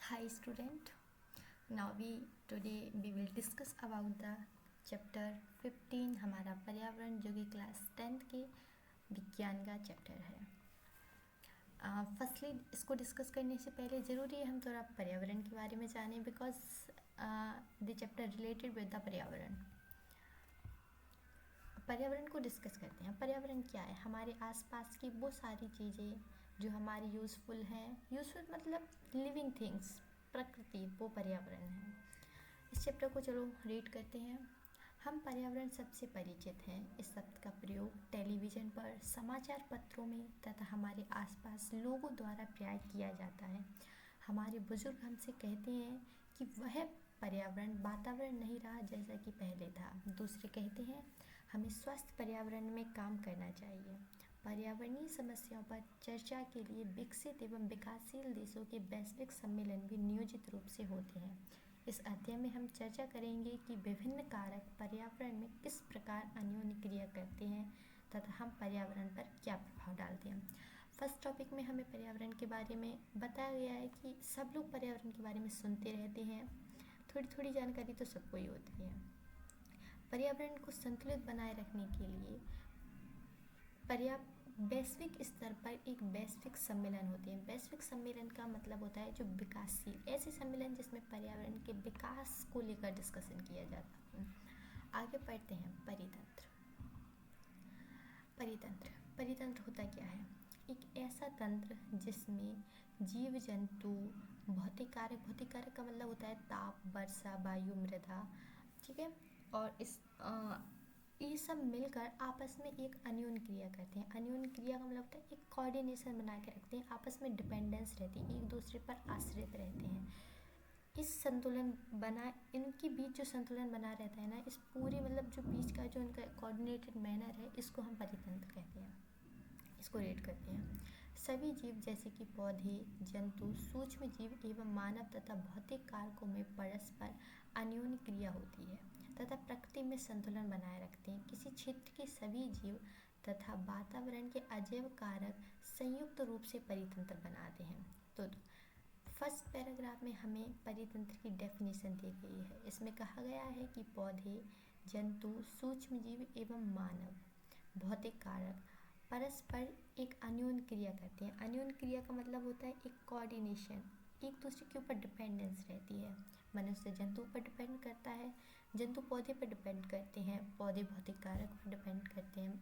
Hi student, now today we will discuss about the chapter 15 हमारा पर्यावरण जो कि क्लास 10th के विज्ञान का चैप्टर है। फर्स्टली इसको डिस्कस करने से पहले ज़रूरी है हम थोड़ा पर्यावरण के बारे में जानें because the chapter related with the पर्यावरण को डिस्कस करते हैं। पर्यावरण क्या है? हमारे आसपास की वो सारी चीज़ें जो हमारी यूज़फुल हैं, यूज़फुल मतलब लिविंग थिंग्स, प्रकृति, वो पर्यावरण है। इस चैप्टर को चलो रीड करते हैं। हम पर्यावरण सबसे परिचित हैं। इस शब्द का प्रयोग टेलीविज़न पर, समाचार पत्रों में तथा हमारे आसपास लोगों द्वारा प्राय किया जाता है। हमारे बुजुर्ग हमसे कहते हैं कि वह पर्यावरण वातावरण नहीं रहा जैसा कि पहले था। दूसरे कहते हैं हमें स्वस्थ पर्यावरण में काम करना चाहिए। पर्यावरणीय समस्याओं पर चर्चा के लिए विकसित एवं विकासशील देशों के वैश्विक सम्मेलन भी नियोजित रूप से होते हैं। इस अध्याय में हम चर्चा करेंगे कि विभिन्न कारक पर्यावरण में किस प्रकार अन्योन्य क्रिया करते हैं तथा हम पर्यावरण पर क्या प्रभाव डालते हैं। फर्स्ट टॉपिक में हमें पर्यावरण के बारे में बताया गया है कि सब लोग पर्यावरण के बारे में सुनते रहते हैं, थोड़ी थोड़ी जानकारी तो सबको ही होती है। पर्यावरण को संतुलित बनाए रखने के लिए वैश्विक स्तर पर एक वैश्विक सम्मेलन होते हैं। वैश्विक सम्मेलन का मतलब होता है जो विकासशील, ऐसे सम्मेलन जिसमें पर्यावरण के विकास को लेकर डिस्कशन किया जाता है। आगे पढ़ते हैं। परितंत्र होता क्या है? एक ऐसा तंत्र जिसमें जीव जंतु, भौतिक कारक का मतलब होता है ताप, वर्षा, वायु, मृदा, ठीक है, और ये सब मिलकर आपस में एक अन्योन्य क्रिया करते हैं। अन्योन्य क्रिया का मतलब होता है एक कोऑर्डिनेशन बना के रखते हैं, आपस में डिपेंडेंस रहती है, एक दूसरे पर आश्रित रहते हैं। इनके बीच जो संतुलन बना रहता है ना, इस पूरे मतलब जो बीच का जो इनका कोऑर्डिनेटेड मैनर है, इसको हम परितंत्र कहते हैं। इसको रेट करते हैं। सभी जीव जैसे कि पौधे, जंतु, सूक्ष्म जीव एवं मानव तथा भौतिक कारकों में परस्पर अन्योन्य क्रिया होती है तथा प्रकृति में संतुलन बनाए रखते हैं। किसी क्षेत्र के सभी जीव तथा वातावरण के अजैव कारक संयुक्त रूप से परितंत्र बनाते हैं। तो फर्स्ट पैराग्राफ में हमें परितंत्र की डेफिनेशन दी गई है। इसमें कहा गया है कि पौधे, जंतु, सूक्ष्म जीव एवं मानव भौतिक कारक परस्पर एक अन्योन्य क्रिया करते हैं। अन्योन्य क्रिया का मतलब होता है एक कोऑर्डिनेशन, एक दूसरे के ऊपर डिपेंडेंस रहती है। मनुष्य जंतु पर डिपेंड करता है, जंतु पौधे पर डिपेंड करते हैं, पौधे भौतिक कारक पर डिपेंड करते हैं।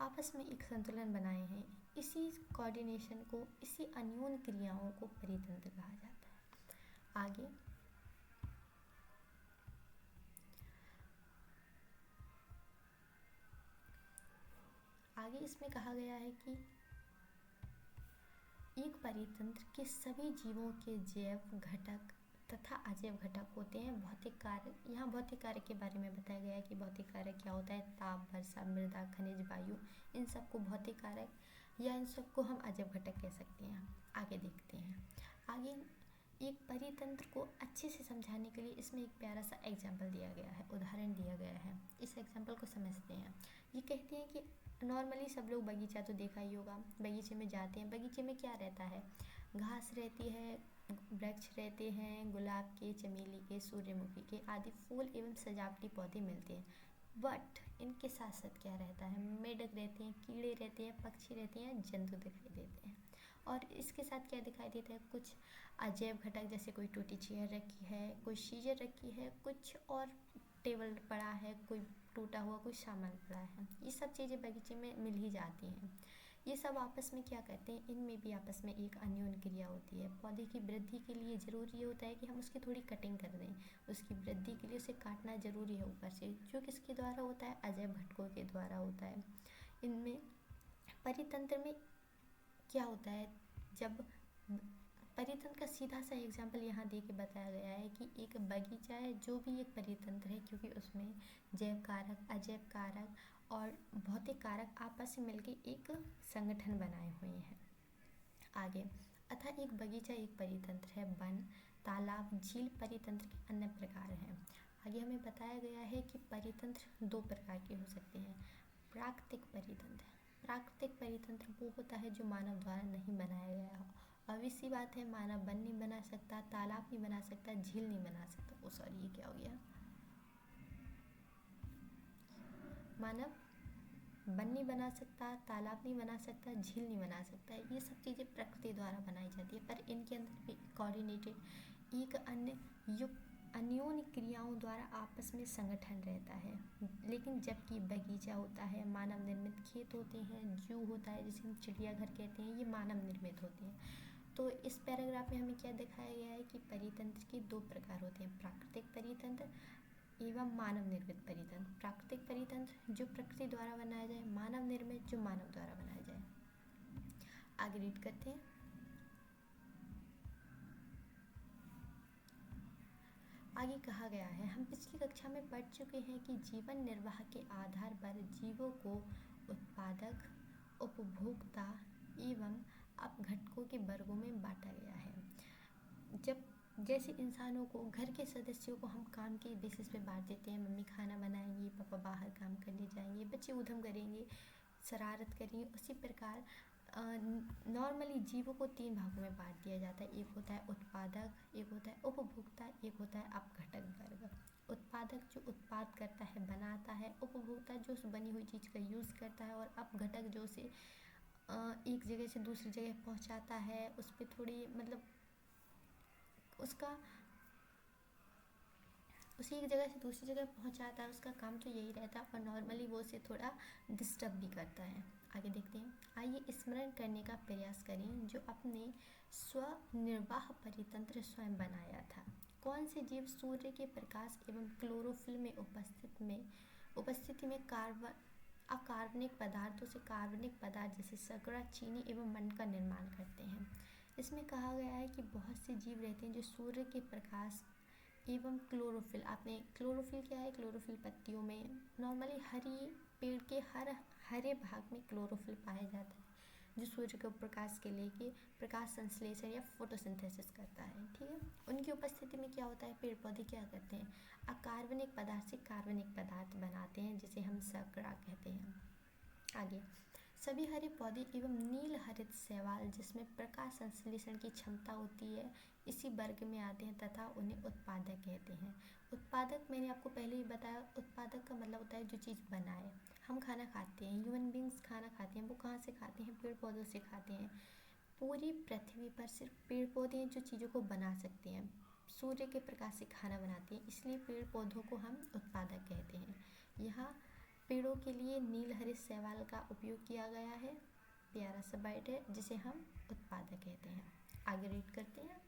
आपस में एक संतुलन बनाए हैं। इसी कोऑर्डिनेशन को, इसी अन्योन्य क्रियाओं को परितंत्र कहा जाता है। आगे इसमें कहा गया है कि एक परितंत्र के सभी जीवों के जैव घटक तथा अजैव घटक होते हैं। भौतिक कारक, यहाँ भौतिक कारक के बारे में बताया गया है कि भौतिक कारक क्या होता है। ताप, वर्षा, मृदा, खनिज, वायु, इन सबको भौतिक कारक या इन सबको हम अजैव घटक कह सकते हैं। आगे देखते हैं। आगे एक परितंत्र को अच्छे से समझाने के लिए इसमें एक प्यारा सा एग्जाम्पल दिया गया है, उदाहरण दिया गया है। इस एग्जाम्पल को समझते हैं। ये कहते हैं कि नॉर्मली सब लोग बगीचा तो देखा ही होगा, बगीचे में जाते हैं। बगीचे में क्या रहता है? घास रहती है, वृक्ष रहते हैं, गुलाब के, चमेली के, सूर्यमुखी के आदि फूल एवं सजावटी पौधे मिलते हैं। बट इनके साथ साथ क्या रहता है? मेढक रहते हैं, कीड़े रहते हैं, पक्षी रहते हैं, जंतु दिखाई देते हैं। और इसके साथ क्या दिखाई देता है? कुछ अजैव घटक, जैसे कोई टूटी चेयर रखी है, कोई सीजर रखी है, कुछ और टेबल पड़ा है, कोई टूटा हुआ कोई सामान पड़ा है। ये सब चीज़ें बगीचे में मिल ही जाती हैं। ये सब आपस में क्या करते हैं? इनमें भी आपस में एक अन्योन्य क्रिया होती है। पौधे की वृद्धि के लिए ज़रूरी होता है कि हम उसकी थोड़ी कटिंग कर दें। उसकी वृद्धि के लिए उसे काटना ज़रूरी है ऊपर से, जो किसके द्वारा होता है? अजैव घटकों के द्वारा होता है। इनमें परितंत्र में क्या होता है? जब परितंत्र का सीधा सा एग्जाम्पल यहाँ दे के बताया गया है कि एक बगीचा है जो भी एक परितंत्र है, क्योंकि उसमें जैव कारक, अजैव कारक और भौतिक कारक आपस में मिलकर एक संगठन बनाए हुए हैं। आगे, अतः एक बगीचा एक परितंत्र है। वन, तालाब, झील परितंत्र के अन्य प्रकार हैं। आगे हमें बताया गया है कि परितंत्र दो प्रकार के हो सकते हैं। प्राकृतिक परितंत्र वो होता है जो मानव द्वारा नहीं बनाया गया हो। सी बात है, मानव वन नहीं बना सकता, तालाब नहीं बना सकता, झील नहीं बना सकता। ओ सॉरी, ये क्या हो गया, मानव वन नहीं बना सकता, तालाब नहीं बना सकता, झील नहीं बना सकता। ये सब चीज़ें प्रकृति द्वारा बनाई जाती है, पर इनके अंदर भी कोऑर्डिनेटेड एक अन्य अन्योन्य क्रियाओं द्वारा आपस में संगठन रहता है। लेकिन जबकि बगीचा होता है, मानव निर्मित खेत होते हैं, जू होता है जिसे हम चिड़ियाघर कहते हैं, ये मानव निर्मित होते हैं। तो इस पैराग्राफ में हमें क्या दिखाया गया है कि परितंत्र के दो प्रकार होते हैं, प्राकृतिक परितंत्र एवं मानव निर्मित परितंत्र। प्राकृतिक परितंत्र जो प्रकृति द्वारा बनाया जाए, मानव निर्मित जो मानव द्वारा बनाया जाए। आगे रीड करते हैं। आगे कहा गया है, हम पिछली कक्षा में पढ़ चुके हैं कि जीवन निर्वाह के आधार पर जीवों को उत्पादक, उपभोक्ता एवं अपघटकों के वर्गों में बांटा गया है। जब जैसे इंसानों को, घर के सदस्यों को हम काम के बेसिस पे बांट देते हैं, मम्मी खाना बनाएंगी, पापा बाहर काम करने जाएंगे, बच्चे उधम करेंगे, शरारत करेंगे, उसी प्रकार नॉर्मली जीवों को तीन भागों में बांट दिया जाता है। एक होता है उत्पादक, एक होता है उपभोक्ता, एक होता है अपघटक वर्ग। उत्पादक जो उत्पाद करता है, बनाता है, उपभोक्ता जो उस बनी हुई चीज़ का यूज़ करता है, और अपघटक जो उसे एक जगह से दूसरी जगह पहुंचाता है, उस पर थोड़ी मतलब उसका उसी एक जगह से दूसरी जगह पहुंचाता है, उसका काम तो यही रहता है, और नॉर्मली वो उसे थोड़ा डिस्टर्ब भी करता है। आगे देखते हैं। आइए स्मरण करने का प्रयास करें जो अपने स्वनिर्वाह परितंत्र स्वयं बनाया था। कौन से जीव सूर्य के प्रकाश एवं क्लोरोफिल में उपस्थिति में अकार्बनिक पदार्थों से कार्बनिक पदार्थ जैसे शर्करा, चीनी एवं मंड का निर्माण करते हैं। इसमें कहा गया है कि बहुत से जीव रहते हैं जो सूर्य के प्रकाश एवं क्लोरोफिल, आपने क्लोरोफिल क्या है, क्लोरोफिल पत्तियों में नॉर्मली हरी पेड़ के हरे भाग में क्लोरोफिल पाया जाता है, जो सूर्य के प्रकाश के लेके प्रकाश संश्लेषण या फोटोसिंथेसिस करता है। ठीक है, उनकी उपस्थिति में क्या होता है, पेड़ पौधे क्या करते हैं, अकार्बनिक पदार्थ से कार्बनिक पदार्थ बनाते हैं, जिसे हम शर्करा कहते हैं। आगे, सभी हरे पौधे एवं नील हरित शैवाल जिसमें प्रकाश संश्लेषण की क्षमता होती है इसी वर्ग में आते हैं तथा उन्हें उत्पादक कहते हैं। उत्पादक मैंने आपको पहले ही बताया, उत्पादक का मतलब होता है जो चीज़ बनाए। हम खाना खाते हैं, ह्यूमन बींग्स खाना खाते हैं, वो कहाँ से खाते हैं, पेड़ पौधों से खाते हैं। पूरी पृथ्वी पर सिर्फ पेड़ पौधे हैं जो चीज़ों को बना सकते हैं, सूर्य के प्रकाश से खाना बनाते हैं, इसलिए पेड़ पौधों को हम उत्पादक कहते हैं। यहाँ पेड़ों के लिए नील हरित शैवाल का उपयोग किया गया है, प्यारा सा बाइट है जिसे हम उत्पादक कहते हैं। आगे रीड करते हैं।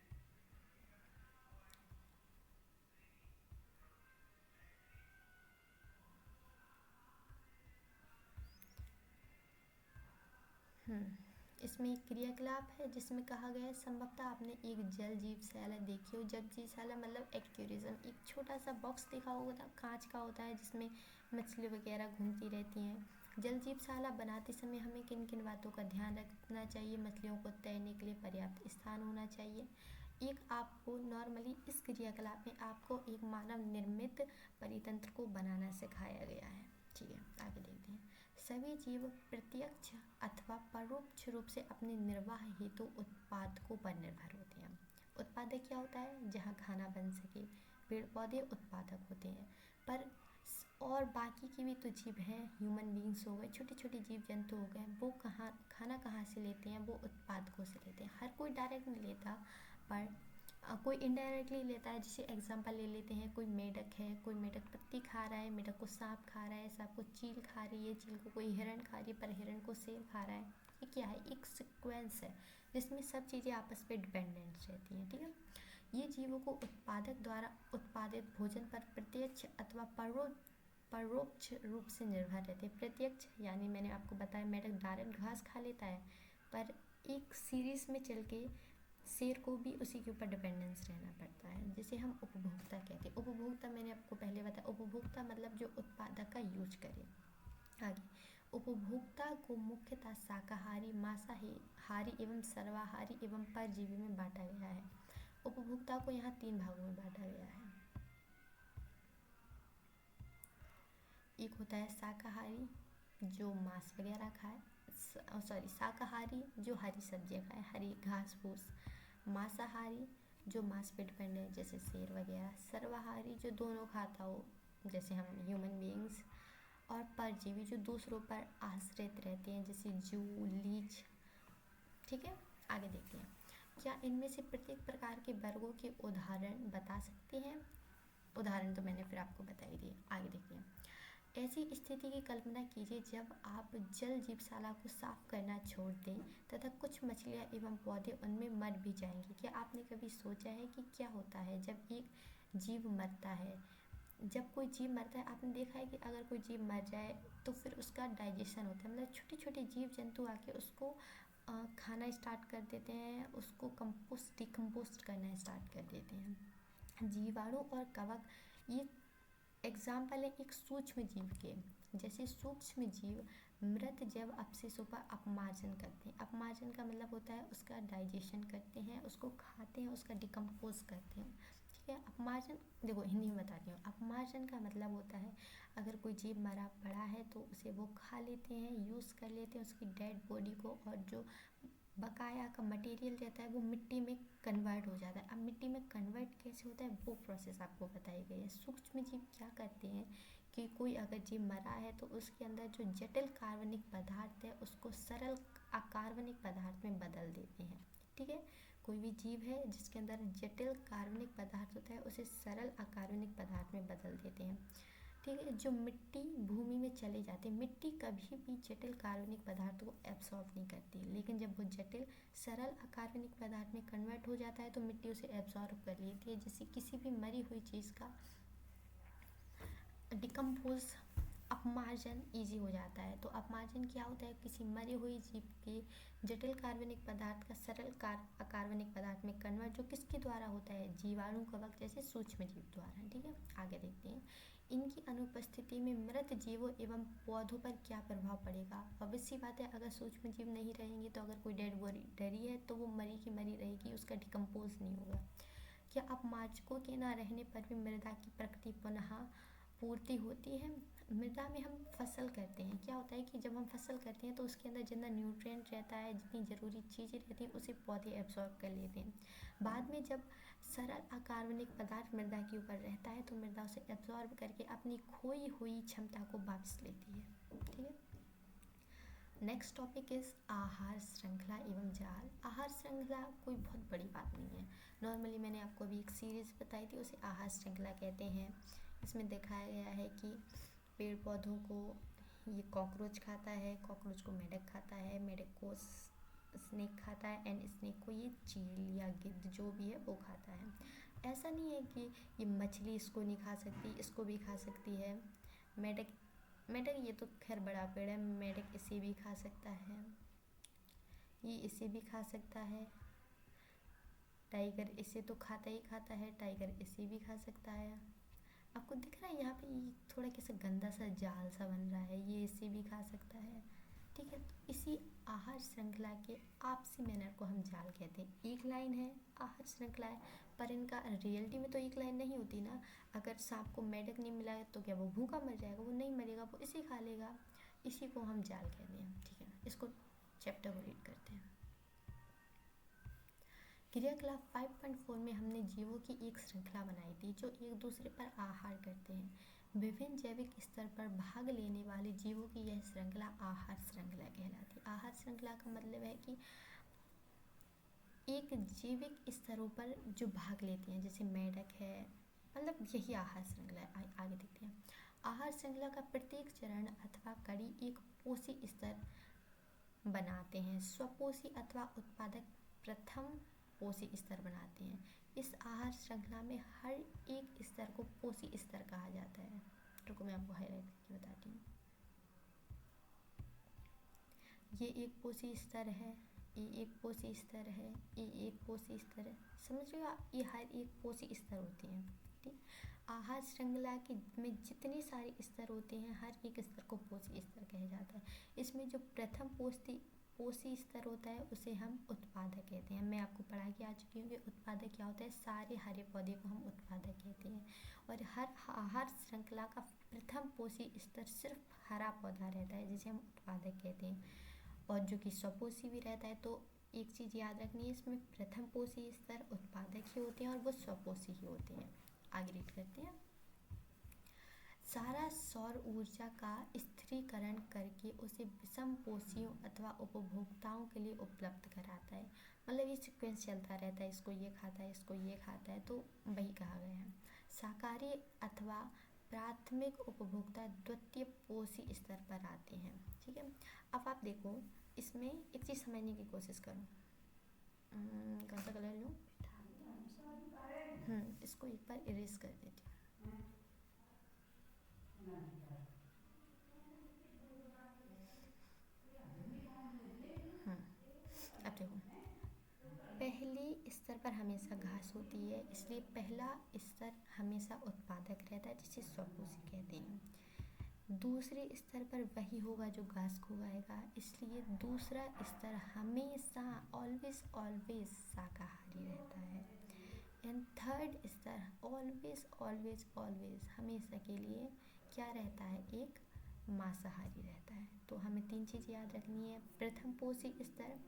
इसमें एक क्रियाकलाप है जिसमें कहा गया है, संभवतः आपने एक जल जीवशाला देखी हो। जल जीवशाला मतलब एक्वेरियम, एक छोटा सा बॉक्स देखा होगा, कांच का होता है जिसमें मछली वगैरह घूमती रहती हैं। जल जीवशाला बनाते समय हमें किन किन बातों का ध्यान रखना चाहिए, मछलियों को तैरने के लिए पर्याप्त स्थान होना चाहिए। एक आपको नॉर्मली इस क्रियाकलाप में आपको एक मानव निर्मित परितंत्र को बनाना सिखाया गया है। ठीक है, आगे देखते हैं। सभी जीव प्रत्यक्ष अथवा परोक्ष रूप से अपने निर्वाह हेतु उत्पादकों पर निर्भर होते हैं। उत्पादक क्या होता है, जहाँ खाना बन सके, पेड़ पौधे उत्पादक होते हैं। पर और बाकी की भी तो जीव हैं, ह्यूमन बींग्स हो गए, छोटे छोटे जीव जंतु हो गए, वो खाना कहाँ से लेते हैं, वो उत्पादकों से लेते हैं। हर कोई डायरेक्ट नहीं लेता, पर कोई इनडायरेक्टली लेता है। जैसे एग्जांपल ले लेते हैं, कोई मेढक है, कोई मेढक पत्ती खा रहा है, मेढक को सांप खा रहा है, सांप को चील खा रही है, चील को कोई हिरण खा रही है, पर हिरण को शेर खा रहा है। ये क्या है, एक सीक्वेंस है जिसमें सब चीज़ें आपस पे डिपेंडेंट रहती हैं। ठीक है, ये जीवों को उत्पादक द्वारा उत्पादित भोजन पर प्रत्यक्ष अथवा परोक्ष रूप से निर्भर रहते हैं। प्रत्यक्ष यानी मैंने आपको बताया मेढक डायरेक्ट घास खा लेता है, पर एक सीरीज में चल के शेर को भी उसी के ऊपर डिपेंडेंस रहना पड़ता है, जिसे हम उपभोक्ता कहते हैं। उपभोक्ता मैंने आपको पहले बताया, उपभोक्ता मतलब जो उत्पादक का यूज करे। आगे, उपभोक्ता को मुख्यतः शाकाहारी, मांसाहारी एवं सर्वाहारी एवं परजीवी में बांटा गया है। उपभोक्ता को यहाँ तीन भागों में बांटा गया है। एक होता है शाकाहारी जो मांस वगैरह खाए, शाकाहारी जो हरी सब्जियाँ खाए, हरी घास फूस, मांसाहारी जो मांस पे डिपेंड है जैसे शेर वगैरह, सर्वाहारी जो दोनों खाता हो जैसे हम ह्यूमन बीइंग्स, और परजीवी जो दूसरों पर आश्रित रहते हैं जैसे जू, लीच। ठीक है, आगे देखते हैं। क्या इनमें से प्रत्येक प्रकार के वर्गों के उदाहरण बता सकते हैं? उदाहरण तो मैंने फिर आपको बता ही दिए। आगे देखते हैं। ऐसी स्थिति की कल्पना कीजिए जब आप जल जीवशाला को साफ करना छोड़ दें तथा कुछ मछलियाँ एवं पौधे उनमें मर भी जाएंगे। क्या आपने कभी सोचा है कि क्या होता है जब एक जीव मरता है? जब कोई जीव मरता है, आपने देखा है कि अगर कोई जीव मर जाए तो फिर उसका डाइजेशन होता है, मतलब छोटे छोटे जीव जंतु आके उसको खाना स्टार्ट कर देते हैं, उसको कंपोस्ट डिकम्पोस्ट करना स्टार्ट कर देते हैं। जीवाणु और कवक ये एग्जाम्पल है एक सूक्ष्म जीव के। जैसे सूक्ष्म जीव मृत जैव अपशिष्टों पर अपमार्जन करते हैं। अपमार्जन का मतलब होता है उसका डाइजेशन करते हैं, उसको खाते हैं, उसका डिकम्पोज करते हैं। ठीक है, अपमार्जन देखो हिंदी में बताती हूँ। अपमार्जन का मतलब होता है अगर कोई जीव मरा पड़ा है तो उसे वो खा लेते हैं, यूज़ कर लेते हैं उसकी डेड बॉडी को, और जो बकाया का मटेरियल रहता है वो मिट्टी में कन्वर्ट हो जाता है। अब मिट्टी में कन्वर्ट कैसे होता है वो प्रोसेस आपको बताई गई है। सूक्ष्म जीव क्या करते हैं कि कोई अगर जीव मरा है तो उसके अंदर जो जटिल कार्बनिक पदार्थ है उसको सरल अकार्बनिक पदार्थ में बदल देते हैं। ठीक है, कोई भी जीव है जिसके अंदर जटिल कार्बनिक पदार्थ होता है उसे सरल अकार्बनिक पदार्थ में बदल देते हैं। ठीक है, जो मिट्टी भूमि में चले जाते हैं, मिट्टी कभी भी जटिल कार्बनिक पदार्थों को एब्सॉर्ब नहीं करती, लेकिन जब वो जटिल सरल अकार्बनिक पदार्थ में कन्वर्ट हो जाता है तो मिट्टी उसे एब्सॉर्ब कर लेती है, जिससे किसी भी मरी हुई चीज़ का डिकम्पोज अपमार्जन ईजी हो जाता है। तो अपमार्जन क्या होता है? किसी मरी हुई जीव के जटिल कार्बनिक पदार्थ का सरल अकार्बनिक पदार्थ में कन्वर्ट, जो किसके द्वारा होता है? जीवाणु, कवक जैसे सूक्ष्म जीव द्वारा। ठीक है, आगे देखते हैं। इनकी अनुपस्थिति में मृत जीवों एवं पौधों पर क्या प्रभाव पड़ेगा? ऑब्वियसली बात है, अगर सूक्ष्म जीव नहीं रहेंगे तो अगर कोई डेड बॉडी डरी है तो वो मरी की मरी रहेगी, उसका डिकम्पोज नहीं होगा। क्या अपमार्जकों के न रहने पर भी मृदा की प्रकृति पुनः पूर्ति होती है? मृदा में हम फसल करते हैं, क्या होता है कि जब हम फसल करते हैं तो उसके अंदर जितना न्यूट्रिएंट रहता है, जितनी ज़रूरी चीज़ें रहती हैं उसे पौधे एब्जॉर्ब कर लेते हैं। बाद में जब सरल अकार्बनिक पदार्थ मृदा के ऊपर रहता है तो मृदा उसे एब्जॉर्ब करके अपनी खोई हुई क्षमता को वापस लेती है। ठीक है, नेक्स्ट टॉपिक इज़ आहार श्रृंखला एवं जाल। आहार श्रृंखला कोई बहुत बड़ी बात नहीं है, नॉर्मली मैंने आपको अभी एक सीरीज़ बताई थी, उसे आहार श्रृंखला कहते हैं। इसमें दिखाया गया है कि पेड़ पौधों को ये कॉकरोच खाता है, कॉकरोच को मेढक खाता है, मेढक को स्नेक खाता है, एंड स्नेक को ये चील या गिद्ध जो भी है वो खाता है। ऐसा नहीं है कि ये मछली इसको नहीं खा सकती, इसको भी खा सकती है। मेढक मेढक ये तो खैर बड़ा पेड़ है, मेढक इसे भी खा सकता है, ये इसे भी खा सकता है। टाइगर इसे तो खाता ही खाता है, टाइगर इसे भी खा सकता है। आपको दिख रहा है यहाँ पे ये थोड़ा कैसे गंदा सा जाल सा बन रहा है, ये इसे भी खा सकता है। ठीक है, तो इसी आहार श्रृंखला के आपसी मैनर को हम जाल कहते हैं। एक लाइन है, आहार श्रृंखला है, पर इनका रियलिटी में तो एक लाइन नहीं होती ना। अगर सांप को मेढक नहीं मिला तो क्या वो भूखा मर जाएगा? वो नहीं मरेगा, वो इसे खा लेगा। इसी को हम जाल कहते हैं। ठीक है, इसको चैप्टर को रीड करते हैं। क्रियाकलाप 5.4 में हमने जीवों की एक श्रृंखला बनाई थी जो एक दूसरे पर आहार करते हैं। विभिन्न जैविक स्तर पर भाग लेने वाले जीवों की यह श्रृंखला आहार श्रृंखला कहलाती है। आहार श्रृंखला का मतलब है कि एक जैविक स्तरों पर जो भाग लेते हैं, जैसे मेढक है, मतलब यही आहार श्रृंखला है। आगे देखते हैं। आहार श्रृंखला का प्रत्येक चरण अथवा कड़ी एक पोषी स्तर बनाते हैं। स्वपोषी अथवा उत्पादक प्रथम पोषी स्तर बनाते हैं। इस आहार श्रृंखला में हर एक स्तर को पोषी स्तर कहा जाता है। रुको मैं आपको हाईलाइट करके बताती हूँ। ये एक पोषी स्तर है, ये एक पोषी स्तर है, ये एक पोषी स्तर है। समझ रहे हो आप? ये हर एक पोषी स्तर होते हैं। ठीक, आहार श्रृंखला के में जितने सारे स्तर होते हैं हर एक स्तर को पोषी स्तर कहा जाता है। इसमें जो प्रथम पोषी स्तर होता है उसे हम उत्पादक कहते हैं। मैं आपको पढ़ा के आ चुकी हूँ कि उत्पादक क्या होता है। सारे हरे पौधे को हम उत्पादक कहते हैं। और हर आहार श्रृंखला का प्रथम पोषी स्तर सिर्फ हरा पौधा रहता है जिसे हम उत्पादक कहते हैं। और जो कि स्वपोषी भी रहता है तो एक चीज़ याद रखनी है, इसमें प्रथम पोषी स्तर उत्पादक ही होते हैं और वो स्वपोषी ही होते हैं। आगे रीड करते हैं। सारा सौर ऊर्जा का स्थिरीकरण करके उसे विषम पोषियों अथवा उपभोक्ताओं के लिए उपलब्ध कराता है। मतलब ये सीक्वेंस चलता रहता है, इसको ये खाता है, इसको ये खाता है, तो वही कहा गया है। शाकाहारी अथवा प्राथमिक उपभोक्ता द्वितीय पोषी स्तर पर आते हैं। ठीक है, अब आप देखो इसमें एक चीज़ समझने की कोशिश करो। कौन सा कलर लूँ? इसको एक बार इरेज कर देती हूँ। अब देखो, पहले स्तर पर हमेशा घास होती है, इसलिए पहला स्तर हमेशा उत्पादक रहता है, जिसे स्वपोषी कहते हैं। दूसरे स्तर पर वही होगा जो घास को उगाएगा, इसलिए दूसरा स्तर हमेशा ऑलवेज ऑलवेज शाकाहारी रहता है। एंड थर्ड स्तर ऑलवेज ऑलवेज ऑलवेज हमेशा के लिए क्या रहता है, एक मांसाहारी रहता है। तो हमें 3 चीज़ याद रखनी है। प्रथम पोषी स्तर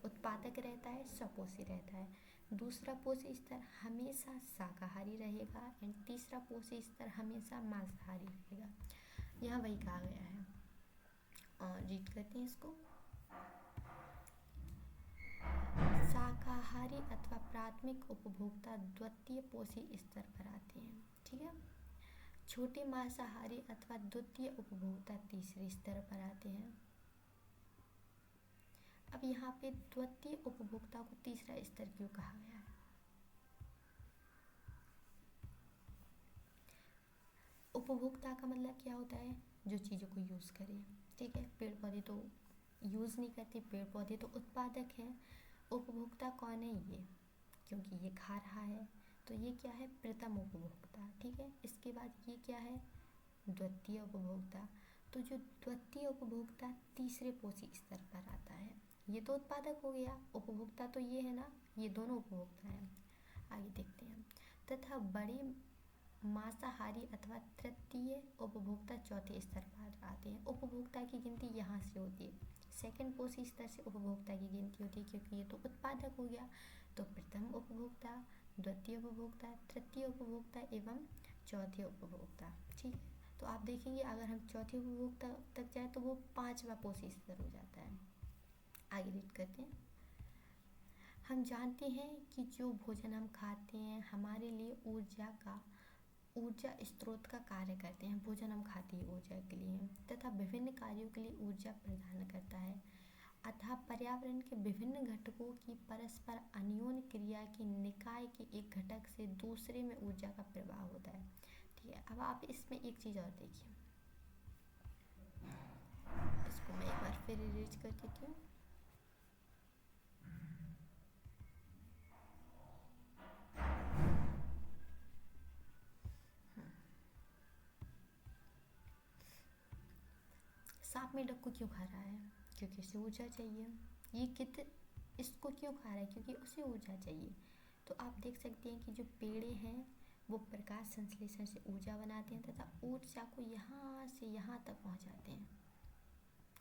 उत्पादक रहता है, स्वपोषी रहता है। दूसरा पोषी स्तर हमेशा शाकाहारी रहेगा एंड तीसरा पोषी स्तर हमेशा मांसाहारी रहेगा। यहाँ वही कहा गया है। और रीड करते हैं इसको। शाकाहारी अथवा प्राथमिक उपभोक्ता द्वितीय पोषी स्तर पर आते हैं। ठीक है, छोटे मांसाहारी अथवा द्वितीय उपभोक्ता तीसरे स्तर पर आते हैं। अब यहाँ पे द्वितीय उपभोक्ता को तीसरा स्तर क्यों कहा गया है? उपभोक्ता का मतलब क्या होता है, जो चीज़ों को यूज़ करे। ठीक है, पेड़ पौधे तो यूज़ नहीं करते, पेड़ पौधे तो उत्पादक हैं। उपभोक्ता कौन है? ये, क्योंकि ये खा रहा है, तो ये क्या है, प्रथम उपभोक्ता। ठीक है, इसके बाद ये क्या है, द्वितीय उपभोक्ता। तो जो द्वितीय उपभोक्ता तीसरे पोषी स्तर पर आता है, ये तो उत्पादक हो गया, उपभोक्ता तो ये है ना, ये दोनों उपभोक्ता हैं। आगे देखते हैं। तथा बड़े मांसाहारी अथवा तृतीय उपभोक्ता चौथे स्तर पर आते हैं। उपभोक्ता की गिनती यहाँ से होती है, सेकंड पोषी स्तर से उपभोक्ता की गिनती होती है, क्योंकि ये तो उत्पादक हो गया। तो प्रथम उपभोक्ता, द्वितीय उपभोक्ता, तृतीय उपभोक्ता एवं चौथे उपभोक्ता। ठीक है, तो आप देखेंगे अगर हम चौथे उपभोक्ता तक जाए तो वो 5वां पोषी स्तर हो जाता है। आगे रीड करते हैं। हम जानते हैं कि जो भोजन हम खाते हैं हमारे लिए ऊर्जा स्रोत का कार्य करते हैं। भोजन हम खाते हैं ऊर्जा के लिए तथा विभिन्न कार्यों के लिए ऊर्जा प्रदान करता है। अतः पर्यावरण के विभिन्न घटकों की परस्पर अन्योन्य क्रिया की निकाय के एक घटक से दूसरे में ऊर्जा का प्रवाह होता है। ठीक है, अब आप इसमें एक चीज़ और देखिए, इसको मैं एक बार फिर रीड कर देती हूँ। सांप में डक्कू क्यों खा रहा है? क्योंकि उसे ऊर्जा चाहिए। ये इसको क्यों खा रहा है? क्योंकि उसे ऊर्जा चाहिए। तो आप देख सकते हैं कि जो पेड़े हैं वो प्रकाश संश्लेषण से ऊर्जा बनाते हैं तथा ऊर्जा को यहाँ से यहाँ तक पहुँचाते हैं।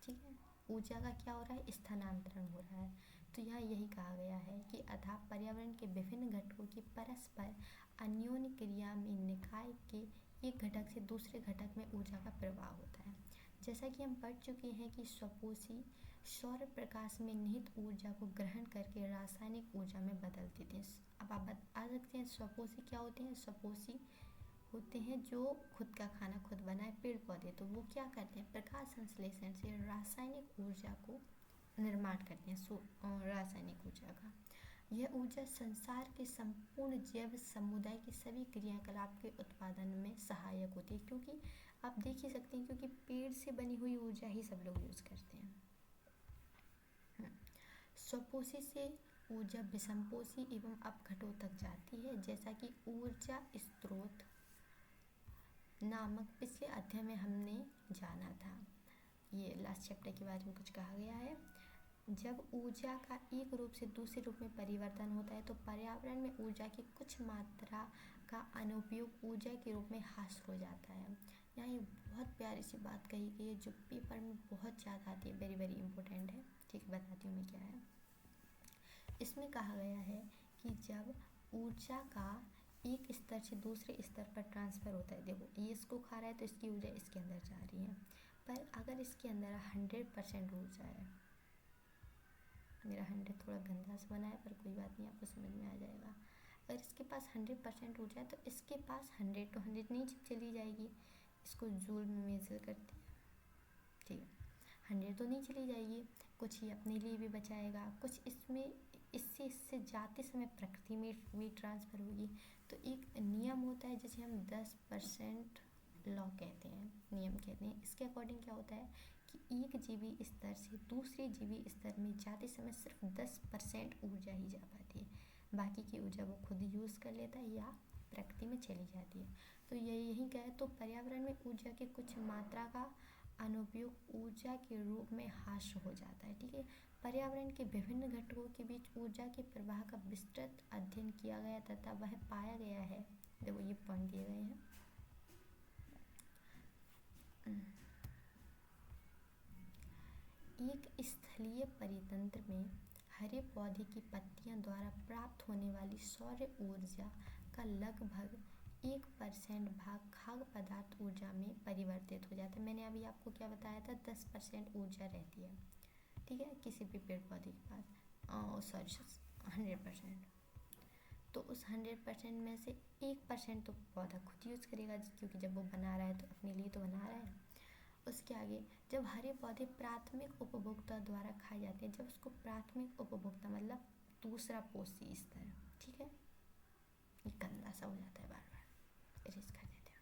ठीक है, ऊर्जा का क्या हो रहा है, स्थानांतरण हो रहा है। तो यहाँ यही कहा गया है कि अतः पर्यावरण के विभिन्न घटकों की परस्पर अन्योन्य क्रिया में निकाय के एक घटक से दूसरे घटक में ऊर्जा का प्रवाह होता है। जैसा कि हम पढ़ चुके हैं कि स्वपोषी सौर प्रकाश में निहित ऊर्जा को ग्रहण करके रासायनिक ऊर्जा में बदल देते हैं। अब आप बता सकते हैं स्वपोषी क्या होते हैं? स्वपोषी होते हैं जो खुद का खाना खुद बनाए, पेड़ पौधे तो वो क्या करते हैं, प्रकाश संश्लेषण से रासायनिक ऊर्जा को निर्माण करते हैं, रासायनिक ऊर्जा का। यह ऊर्जा संसार के संपूर्ण जैव समुदाय की सभी क्रियाकलाप के उत्पादन में सहायक होती है, क्योंकि आप देख ही सकते हैं क्योंकि पेड़ से बनी हुई ऊर्जा ही सब लोग यूज़ करते हैं। स्वपोषी से ऊर्जा विषमपोषी एवं अपघटों तक जाती है, जैसा कि ऊर्जा स्रोत नामक पिछले अध्याय में हमने जाना था। ये लास्ट चैप्टर के बारे में कुछ कहा गया है। जब ऊर्जा का एक रूप से दूसरे रूप में परिवर्तन होता है तो पर्यावरण में ऊर्जा की कुछ मात्रा का अनुपयोग ऊर्जा के रूप में ह्रास हो जाता है। यहाँ ये बहुत प्यारी सी बात कही गई है जो पेपर में बहुत ज़्यादा आती है, वेरी वेरी इंपॉर्टेंट है। ठीक है, बताती हूँ मैं क्या है। इसमें कहा गया है कि जब ऊर्जा का एक स्तर से दूसरे स्तर पर ट्रांसफ़र होता है, देखो ये इसको खा रहा है तो इसकी ऊर्जा इसके अंदर जा रही है, पर अगर इसके अंदर 100% ऊर्जा है, मेरा 100 थोड़ा गंदा सा बना है पर कोई बात नहीं, आपको समझ में आ जाएगा। अगर इसके पास 100% ऊर्जा है तो इसके पास 100 to 100 नहीं चली जाएगी, इसको जूल में मेजर करते हैं, ठीक है। 100 तो नहीं चली जाएगी, कुछ ही अपने लिए भी बचाएगा, कुछ इसमें इससे जाते समय प्रकृति में भी ट्रांसफ़र होगी। तो एक नियम होता है जिसे हम 10% लॉ कहते हैं, नियम कहते हैं। इसके अकॉर्डिंग क्या होता है कि एक जीवी स्तर से दूसरे जीवी स्तर में जाते समय सिर्फ 10% ऊर्जा ही जा पाती है, बाकी की ऊर्जा वो खुद यूज़ कर लेता है या प्रकृति में चली जाती है। तो यही कहे तो पर्यावरण में ऊर्जा की कुछ मात्रा का अनुपयोग ऊर्जा के रूप में ह्रास हो जाता है, ठीक है। पर्यावरण के विभिन्न घटकों के बीच ऊर्जा के प्रवाह का विस्तृत अध्ययन किया गया तथा वह पाया गया है, देखो ये पॉइंट दिए गए हैं। एक स्थलीय परितंत्र में हरे पौधे की पत्तियों द्वारा प्राप्त होने वाली सौर ऊर्जा का लगभग 1% भाग खाद्य पदार्थ ऊर्जा में परिवर्तित हो जाता है। मैंने अभी आपको क्या बताया था, 10% ऊर्जा रहती है, ठीक है, किसी भी पेड़ पौधे के पास, सॉरी 100%। तो उस 100% में से 1% तो पौधा खुद यूज़ करेगा, क्योंकि जब वो बना रहा है तो अपने लिए तो बना रहा है। उसके आगे जब हरे पौधे प्राथमिक उपभोक्ता द्वारा खाए जाते हैं, जब उसको प्राथमिक उपभोक्ता मतलब दूसरा पोषी स्तर, ठीक है, ये गंदा सा हो जाता है, बार बार इरेज कर देते हैं,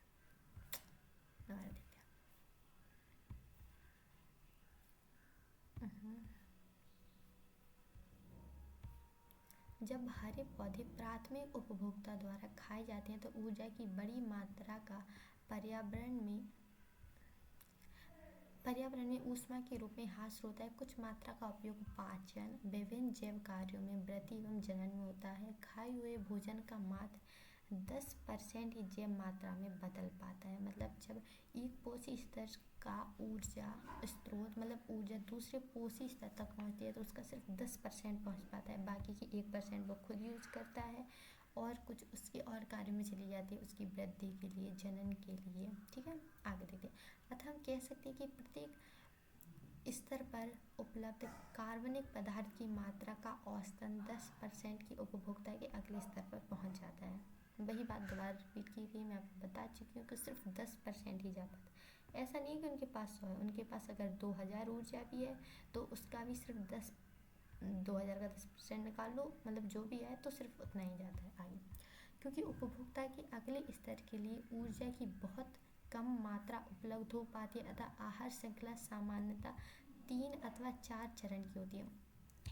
दोबारा देखते हैं। जब हरे पौधे प्राथमिक उपभोक्ता द्वारा खाए जाते हैं तो ऊर्जा की बड़ी मात्रा का पर्यावरण में ऊष्मा के रूप में ह्रास होता है। कुछ मात्रा का उपयोग पाचन, विभिन्न जैव कार्यों में वृद्धि एवं जनन में होता है। खाए हुए भोजन का मात्र 10% ही जैव मात्रा में बदल पाता है। मतलब जब एक पोषी स्तर का ऊर्जा स्रोत मतलब ऊर्जा दूसरे पोषी स्तर तक पहुंचती है तो उसका सिर्फ 10% पहुंच पाता है, बाकी की 1% वो खुद यूज करता है और कुछ उसके और कार्यों में चली जाती है, उसकी वृद्धि के लिए, जनन के लिए, ठीक है। आगे देखते हैं। अतः हम कह सकते हैं कि प्रत्येक स्तर पर उपलब्ध कार्बनिक पदार्थ की मात्रा का औसतन 10% की उपभोक्ता के अगले स्तर पर पहुंच जाता है। वही बात दोबारा रिपीट की गई, मैं आपको बता चुकी हूँ कि सिर्फ 10% ही जा पाता। ऐसा नहीं कि उनके पास 100 है, उनके पास अगर 2000 ऊर्जा भी है तो उसका भी सिर्फ 2000 का 10% निकाल लो, मतलब जो भी है तो सिर्फ उतना ही जाता है आगे, क्योंकि उपभोक्ता के अगले स्तर के लिए ऊर्जा की बहुत कम मात्रा उपलब्ध हो पाती है। अतः आहार श्रृंखला सामान्यतः 3 अथवा 4 चरण की होती है।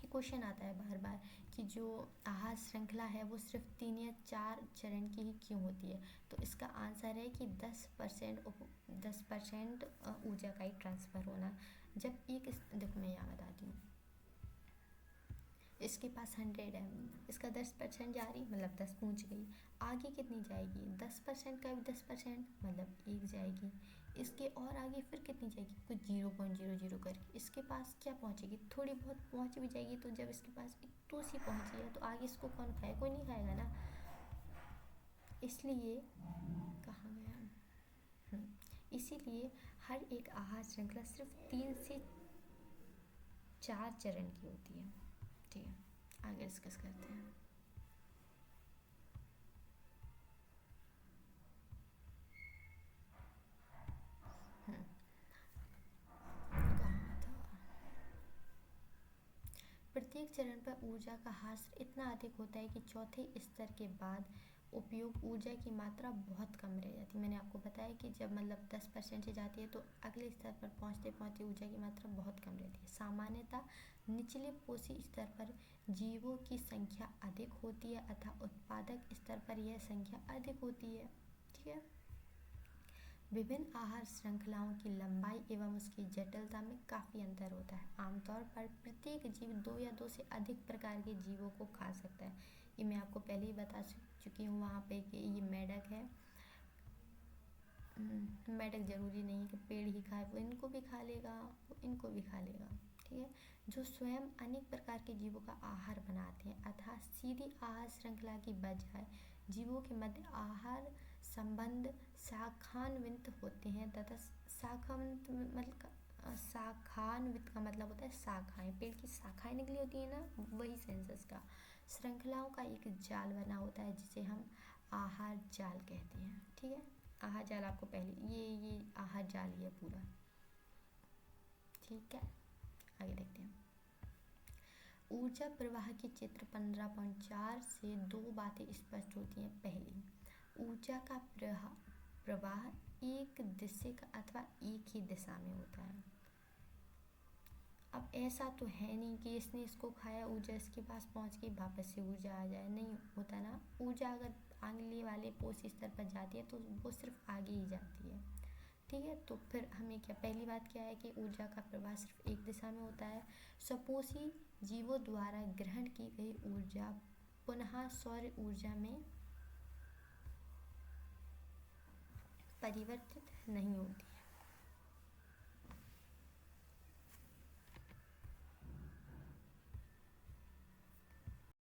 क्वेश्चन आता है बार बार कि जो आहार श्रृंखला है वो सिर्फ 3 या 4 चरण की ही क्यों होती है, तो इसका आंसर है कि 10% ऊर्जा का ही ट्रांसफ़र होना। जब एक देखो मैं यहाँ बताती हूँ, इसके पास 100 है, इसका 10% जा रही मतलब 10 पहुँच गई, आगे कितनी जाएगी, 10% का भी 10% मतलब 1 जाएगी, इसके और आगे फिर कितनी जाएगी, कुछ 0.00 करके इसके पास क्या पहुँचेगी, थोड़ी बहुत पहुँच भी जाएगी। तो जब इसके पास एक तो सी पहुँची है तो आगे इसको कौन खाएगा, कोई नहीं खाएगा ना, इसलिए कहाँ गया, इसीलिए हर एक आहार श्रृंखला सिर्फ 3 से 4 चरण की होती है, ठीक है। आगे डिस्कस करते हैं। प्रत्येक चरण पर ऊर्जा का ह्रास इतना अधिक होता है कि चौथे स्तर के बाद उपयोग ऊर्जा की मात्रा बहुत कम रह जाती है। मैंने आपको बताया कि जब मतलब 10% से जाती है तो अगले स्तर पर पहुंचते पहुंचते ऊर्जा की मात्रा बहुत कम रहती है। सामान्यतः निचले पोषी स्तर पर जीवों की संख्या अधिक होती है अतः उत्पादक स्तर पर यह संख्या अधिक होती है, ठीक है। विभिन्न आहार श्रृंखलाओं की लंबाई एवं उसकी जटिलता में काफ़ी अंतर होता है। आमतौर पर प्रत्येक जीव 2 या 2 से अधिक प्रकार के जीवों को खा सकता है। ये मैं आपको पहले ही बता चुकी हूँ वहाँ पे कि ये मेढक है, मेढक ज़रूरी नहीं कि पेड़ ही खाए, वो इनको भी खा लेगा, वो इनको भी खा लेगा, ठीक है, जो स्वयं अनेक प्रकार के जीवों का आहार बनाते हैं, अर्थात सीधी आहार श्रृंखला की बजाय जीवों के मध्य आहार संबंध शाखान्वित होते हैं तथा शाखान्वित शाखान्वित का मतलब होता है शाखाएं, पेड़ की शाखाएं निकली होती है ना, वही सेंसस का श्रृंखलाओं का एक जाल बना होता है जिसे हम आहार जाल कहते हैं। ठीक है, आहार जाल आपको पहले ये आहार जाल ही है पूरा। ठीक है, आगे देखते हैं। ऊर्जा प्रवाह की चित्र 15.4 से दो बातें स्पष्ट होती हैं। पहली, ऊर्जा का प्रवाह एक दिशिक अथवा एक ही दिशा में होता है। अब ऐसा तो है नहीं कि इसने इसको खाया, ऊर्जा इसके पास पहुंच गई, वापस से ऊर्जा आ जाए, नहीं होता ना। ऊर्जा अगर आगे वाले पोष स्तर पर जाती है तो वो सिर्फ आगे ही जाती है। ठीक है, तो फिर हमें क्या, पहली बात क्या है कि ऊर्जा का प्रवाह सिर्फ एक दिशा में होता है। स्वपोषी जीवों द्वारा ग्रहण की गई ऊर्जा पुनः सौर ऊर्जा में परिवर्तित नहीं होती।